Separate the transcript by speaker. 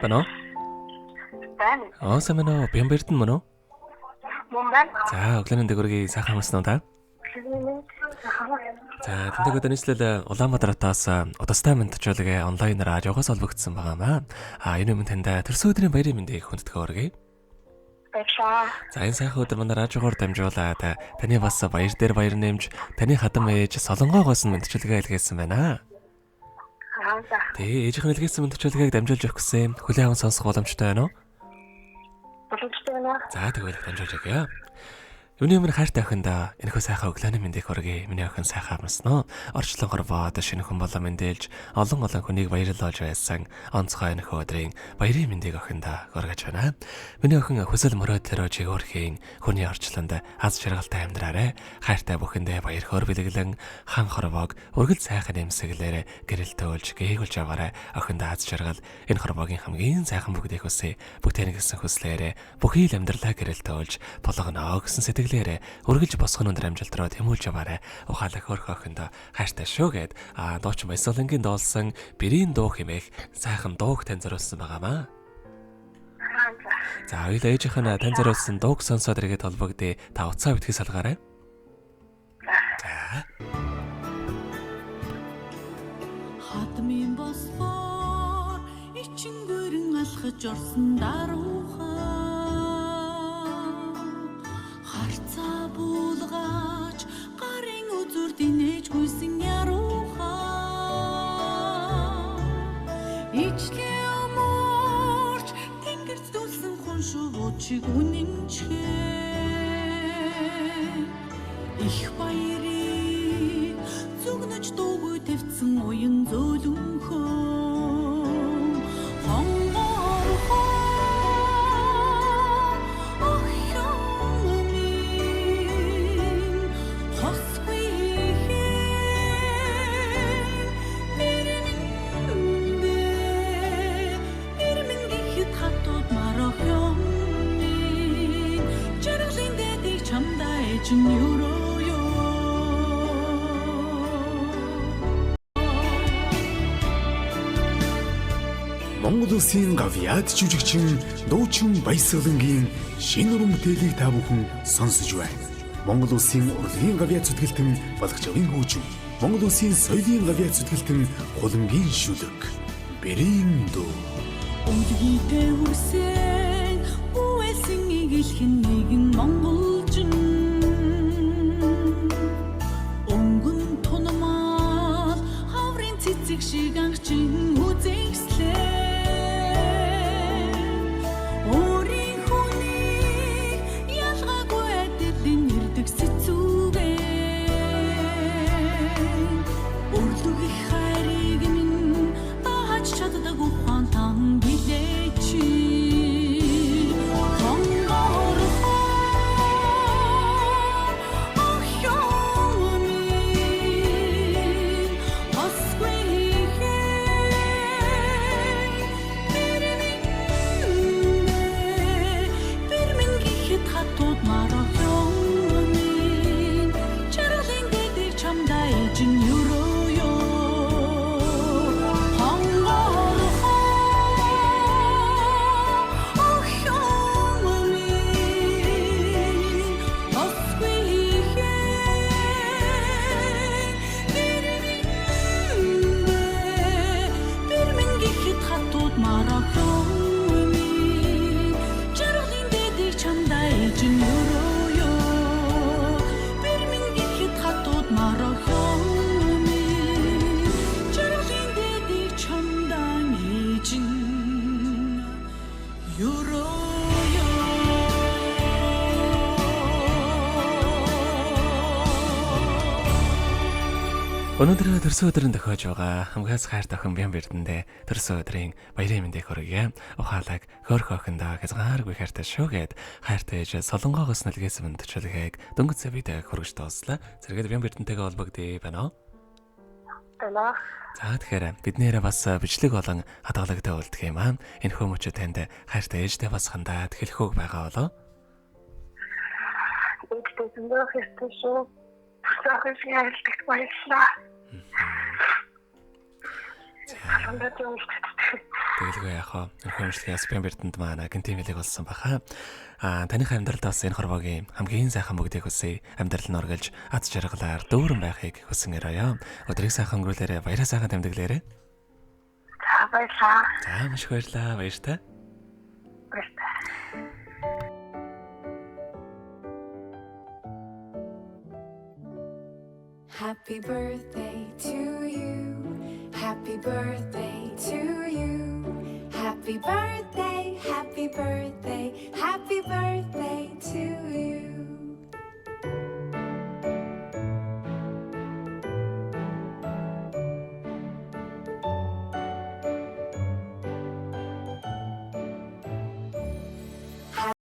Speaker 1: Байна уу?
Speaker 2: Байна.
Speaker 1: Самано Бямбэрдэн мөн үү?
Speaker 2: Мөн байна.
Speaker 1: За, өглөөний дээгүүрийг сайхан амарсан уу та? За, тэндэг өдөр нийслэл Улаанбаатараас удастай мэдчилгээ онлайнаар радиогоос олбогдсон байгаа маа. Энэ юм танд төрсөн өдрийн баярын мэндийг хүндэтгэе өргөе.
Speaker 2: Баярлалаа.
Speaker 1: За, энэ сайхан өдөр манай радиогоор дамжуулаад таны бас баяр дээр баяр нэмж, таны хадам ээж Солонгоогоос нь мэдчилгээ илгээсэн байна. Тэгээ ээжийнх нь илгээсэн мэдчилгээг дамжуулж өгөх гэсэн хүлээн аван сонсох боломжтой байна уу?
Speaker 2: Боломжтой байна.
Speaker 1: За, тэгвэл дамжуулж өгье. Юуны өмнө хайртай охиндоо энэхүү сайхан өглөөний мэндийг хүргэе. Миний охин сайхан амарсан уу? Орчлон горвоод шинэ хүн болоо мэндэлж олон хүнийг баярлуулж байсан онцгой энэхүү өдрийн баярын мэндийг охиндоо хүргэж байна. Миний охин хүсэл мөрөөдлөөр жигүүрхийн хүний орчлонд аз жаргалтай амьдраарай. Хайртай бүхэндээ баяр хөөр бэлэглэн хан хорвоог үргэлж сайхан эмсэглээрэ гэрэлтөөлж гээгүүлж яваарай. Охиндоо аз жаргал энэ хорвоогийн хамгийн сайхан бүгдийг хүсье. Бүгдээр гэсэн хүслээрэ бүхий л амьдралаа гэрэлтөөлж тулгнаа гэсэн сэтгэл үргэлж босгон өндөр амжилт руу тэмүүлж яваарай. Ухаалаг хөрх охиндоо хайртай шүү гэд дуучин Баясгалангийн доолсон бэрийн дуу хэмээх сайхан дууг тань зориулсан байгаамаа. За, хоёул ээжийнх нь тань зориулсан дууг сонсоод иргэд толбогдъё. Та уцаа битгий салгаарай. За.
Speaker 3: Хатмын босгоор ичингөрөн алхаж орсон даруухан харцаа буулгаач гарын үзүр динэж гүйсэн яруухан ичлээ өмөрч тэнгэрт дүүлсэн хуншуучиг үнэмчгээ их баярыг зүгнэж дуугүй тавьсан уян зөөлөнхөө
Speaker 4: Монгол Улсын гавьяад жүжигчин дуучин Баясгалангийн шинэ уран бүтээлийг та бүхэн сонсож байна. Монгол Улсын урлагийн гавьяад зүтгэлтэн Балгачавын хөгжим, Монгол Улсын соёлын гавьяад зүтгэлтэн Хулангийн шүлэг, Бэрийн дуу.
Speaker 3: Өнгөдөө үрсэн үесэн игэлхэн нэгэн монголчин өнгөн тунмал хаврын цэцэг шиг анхчин үзэгслээ өөрийн хүнийг ялгаагүй эдэдэн ирдэг сэцүүгээ өрлөг их хайрыг минь тааж чаддаг ухаан тан билээч
Speaker 1: Өнөөдөр төрсөн өдрийн тохиож байгаа хамгаас хайртай охин Бямбэрдэндээ төрсөн өдрийн баярын мэндийг хүргье. Ухаалаг хөрх охиндоо хязгааргүй хайртай шүү гэд хайртай ээж Солонгоогоос нэлгээсэн мэдчилгээг дөнгөж савидаа хүргэж дууслаа. Зэрэгэд Бямбэрдэнтэйгээ холбогдъё байна уу?
Speaker 2: Байна.
Speaker 1: За, тэгэхээр бид нэрээ бас бичлэг болон хадгалагтай үлдэх юм аа. Энэ хүмүүчүүд танд хайртай ээжтэй бас хандаад хэлэхүүг байгаа болоо.
Speaker 2: Ээжтэй зөндөө хайртай шүү. Сахиж яалтагт баярлалаа. Хандаад явуулдаг.
Speaker 1: Тэгэлгүй яхаа. Хэмжлэгийн спам бэртэнд маань гинтимэлэг болсон баха. Таныхаа амьдралд бас энэ хорвогийн хамгийн сайхан бүгдийг хүсье. Амьдрал нь оргилж аз жаргалаар дүүрэн байхыг хүсэн өрөөё. Өдрийг сайхан өнгөрүүлээрэ, баяраа сайхан тэмдэглээрэ.
Speaker 2: За баярлаа.
Speaker 1: За маш их баярлаа. Баяртай.
Speaker 2: Баярлаа.
Speaker 3: Happy birthday to you. Happy birthday to you. Happy birthday, happy birthday, happy birthday.